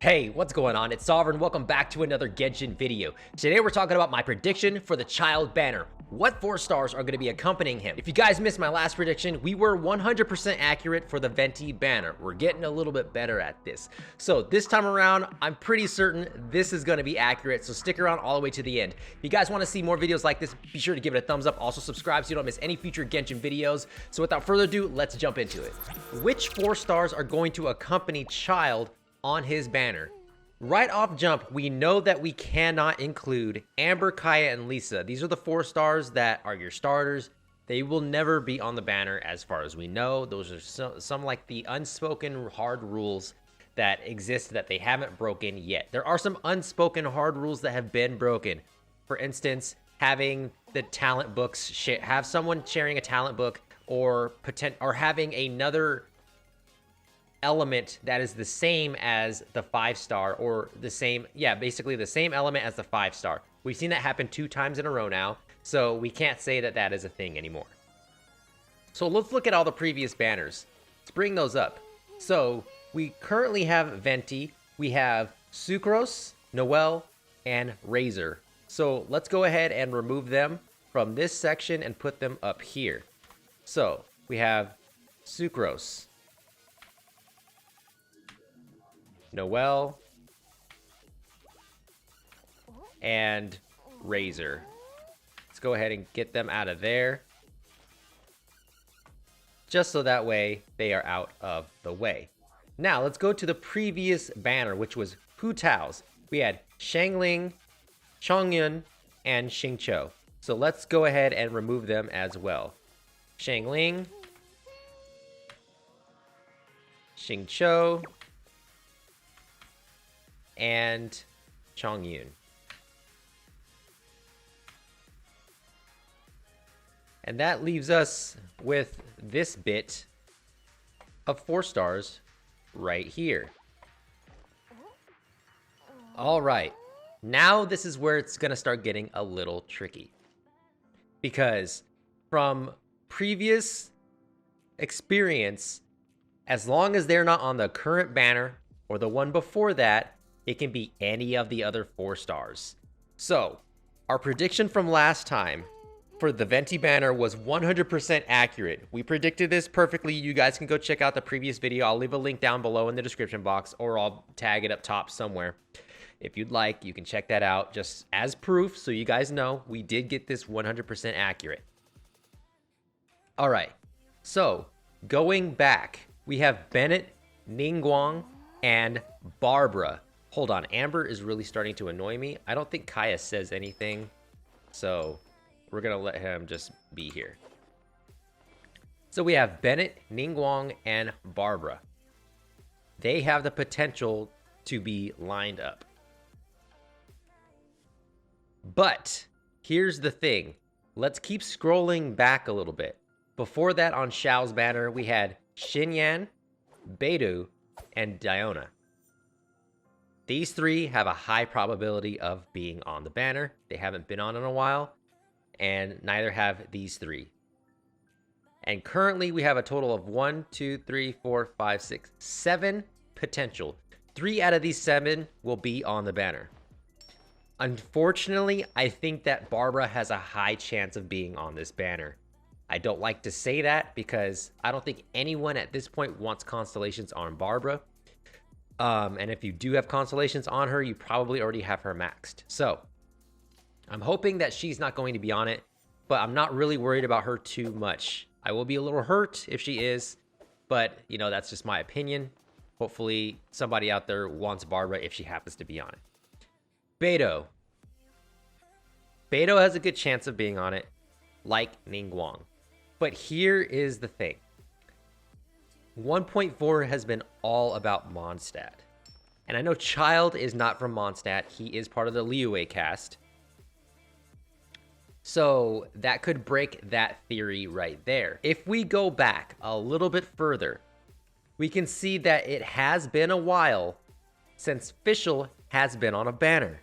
Hey, what's going on? It's Sovereign. Welcome back to another Genshin video. Today we're talking about my prediction for the Childe banner. What 4 stars are going to be accompanying him? If you guys missed my last prediction, we were 100% accurate for the Venti banner. We're getting a little bit better at this. So this time around, I'm pretty certain this is going to be accurate, so stick around all the way to the end. If you guys want to see more videos like this, be sure to give it a thumbs up. Also subscribe so you don't miss any future Genshin videos. So without further ado, let's jump into it. Which 4 stars are going to accompany Childe on his banner? Right off jump, we know that we cannot include Amber, Kaya, and Lisa. These are the 4 stars that are your starters. They will never be on the banner as far as we know. Those are some like the unspoken hard rules that exist that they haven't broken yet. There are some unspoken hard rules that have been broken. For instance, having the talent books, have someone sharing a talent book or having another element that is the same as the 5-star, or the same, basically the same element as the 5-star. We've seen that happen 2 times in a row now, so we can't say that that is a thing anymore. So let's look at all the previous banners. Let's bring those up. So we currently have Venti, we have Sucrose, Noelle, and Razor. So let's go ahead and remove them from this section and put them up here. So we have Sucrose, Noelle, and Razor. Let's go ahead and get them out of there, just so that way they are out of the way. Now let's go to the previous banner, which was Hu Tao's. We had Xiangling, Chongyun, and Xingqiu. So let's go ahead and remove them as well. Xiangling, Xingqiu, and Chongyun. And that leaves us with this bit of 4 stars right here. All right, now this is where it's gonna start getting a little tricky, because from previous experience, as long as they're not on the current banner or the one before that, it can be any of the other 4 stars. So our prediction from last time for the Venti banner was 100% accurate. We predicted this perfectly. You guys can go check out the previous video. I'll leave a link down below in the description box, or I'll tag it up top somewhere. If you'd like, you can check that out just as proof, so you guys know we did get this 100% accurate. All right, so going back, we have Bennett, Ningguang, and Barbara. Hold on, Amber is really starting to annoy me. I don't think Kaya says anything, so we're gonna let him just be here. So we have Bennett, Ningguang, and Barbara. They have the potential to be lined up. But here's the thing. Let's keep scrolling back a little bit. Before that, on Xiao's banner, we had Xinyan, Beidou, and Diona. These 3 have a high probability of being on the banner. They haven't been on in a while, and neither have these 3. And currently we have a total of 1, 2, 3, 4, 5, 6, 7 potential. 3 out of these 7 will be on the banner. Unfortunately, I think that Barbara has a high chance of being on this banner. I don't like to say that because I don't think anyone at this point wants constellations on Barbara. And if you do have constellations on her, you probably already have her maxed. So I'm hoping that she's not going to be on it, but I'm not really worried about her too much. I will be a little hurt if she is, but you know, that's just my opinion. Hopefully somebody out there wants Barbara if she happens to be on it. Beidou. Beidou has a good chance of being on it, like Ningguang. But here is the thing. 1.4 has been all about Mondstadt. And I know Childe is not from Mondstadt. He is part of the Liyue cast. So that could break that theory right there. If we go back a little bit further, we can see that it has been a while since fischl has been on a banner.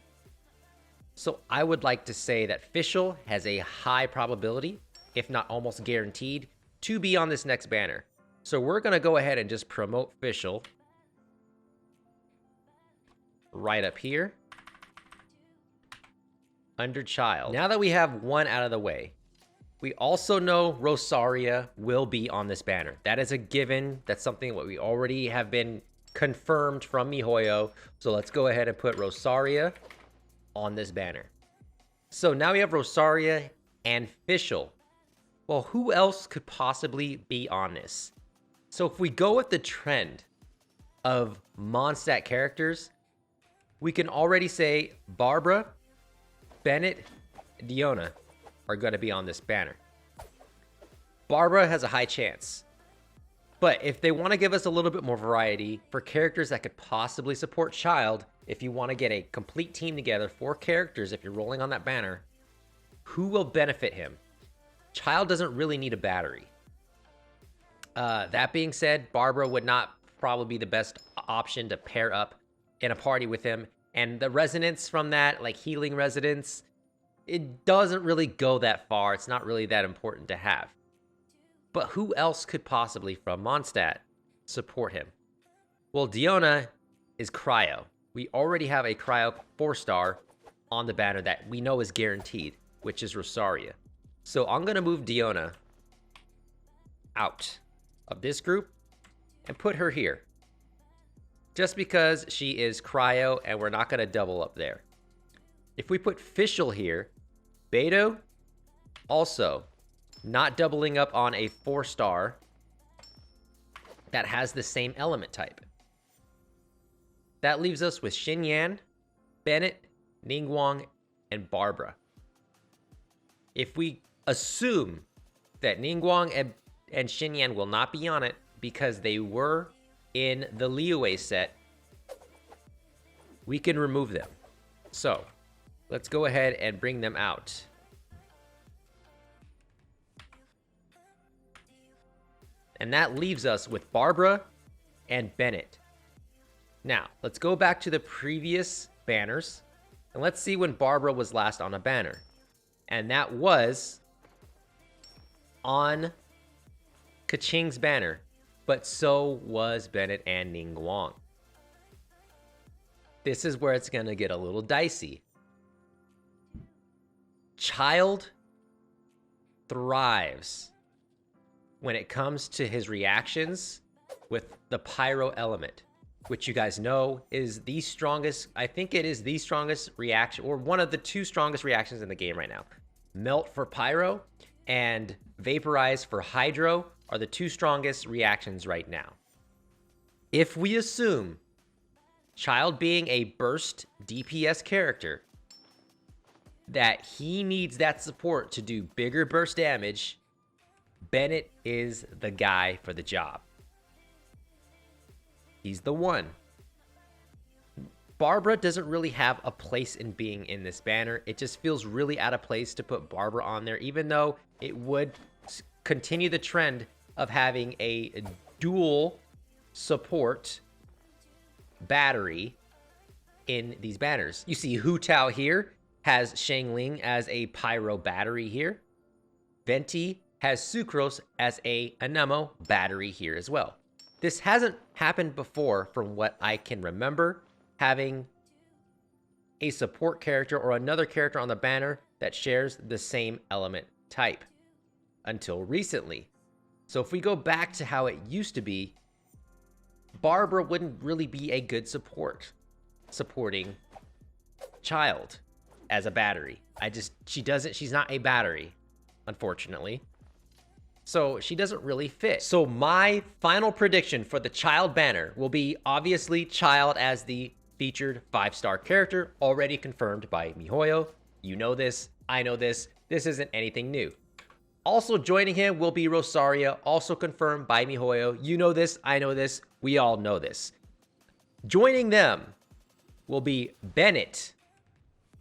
So I would like to say that fischl has a high probability, if not almost guaranteed, to be on this next banner. So we're going to go ahead and just promote fischl. right up here under Child. Now that we have one out of the way, we also know Rosaria will be on this banner. That is a given. That's something what we already have been confirmed from MiHoYo. So let's go ahead and put Rosaria on this banner. So now we have Rosaria and fischl. Well, who else could possibly be on this? So if we go with the trend of Mondstadt characters, we can already say Barbara, Bennett, Diona are going to be on this banner. Barbara has a high chance. But if they want to give us a little bit more variety for characters that could possibly support Childe, if you want to get a complete team together, 4 characters, if you're rolling on that banner, who will benefit him? Childe doesn't really need a battery. That being said, Barbara would not probably be the best option to pair up in a party with him. And the resonance from that, like healing resonance, it doesn't really go that far. It's not really that important to have. But who else could possibly from Mondstadt support him? Well, Diona is Cryo. We already have a Cryo 4-star on the banner that we know is guaranteed, which is Rosaria. So I'm going to move Diona out of this group and put her here. Just because she is Cryo and we're not going to double up there. If we put fischl here, Beto also not doubling up on a 4-star that has the same element type. That leaves us with Xinyan, Bennett, Ningguang, and Barbara. If we assume that Ningguang and Xinyan will not be on it because they were in the Liyue set, we can remove them. So let's go ahead and bring them out. And that leaves us with Barbara and Bennett. Now, let's go back to the previous banners, and let's see when Barbara was last on a banner. And that was on Kaching's banner, but so was Bennett and Ningguang. This is where it's going to get a little dicey. Childe thrives when it comes to his reactions with the pyro element, which you guys know is the strongest, I think it is the strongest reaction, or one of the 2 strongest reactions in the game right now. Melt for pyro and vaporize for hydro are the 2 strongest reactions right now. If we assume Childe being a burst DPS character, that he needs that support to do bigger burst damage, Bennett is the guy for the job. He's the one. Barbara doesn't really have a place in being in this banner. It just feels really out of place to put Barbara on there, even though it would continue the trend of having a dual support battery in these banners. You see Hu Tao here has Shangling as a pyro battery here. Venti has Sucrose as a Anemo battery here as well. This hasn't happened before from what I can remember, having a support character or another character on the banner that shares the same element type until recently. So if we go back to how it used to be, Barbara wouldn't really be a good supporting Childe as a battery. She's not a battery, unfortunately. So she doesn't really fit. So my final prediction for the Childe banner will be obviously Childe as the featured 5-star character, already confirmed by MiHoYo. You know this, I know this. This isn't anything new. Also joining him will be Rosaria, also confirmed by MiHoYo. You know this, I know this, we all know this. Joining them will be Bennett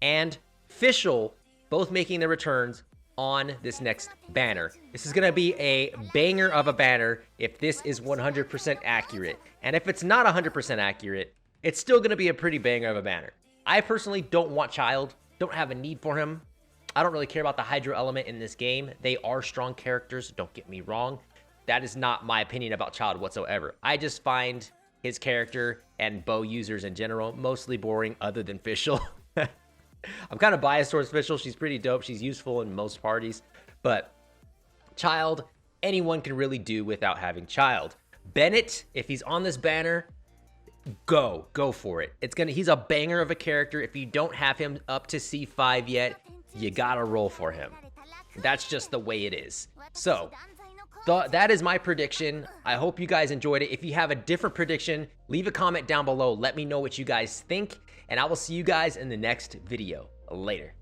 and fischl, both making their returns on this next banner. This is gonna be a banger of a banner if this is 100% accurate. And if it's not 100% accurate, it's still gonna be a pretty banger of a banner. I personally don't want Childe, don't have a need for him. I don't really care about the hydro element in this game. They are strong characters, don't get me wrong. That is not my opinion about Childe whatsoever. I just find his character and bow users in general, mostly boring other than fischl. I'm kind of biased towards fischl. She's pretty dope. She's useful in most parties, but Childe, anyone can really do without having Childe. Bennett, if he's on this banner, go for it. He's a banger of a character. If you don't have him up to C5 yet, you gotta roll for him. That's just the way it is. So that is my prediction. I hope you guys enjoyed it. If you have a different prediction, leave a comment down below. Let me know what you guys think, and I will see you guys in the next video. Later.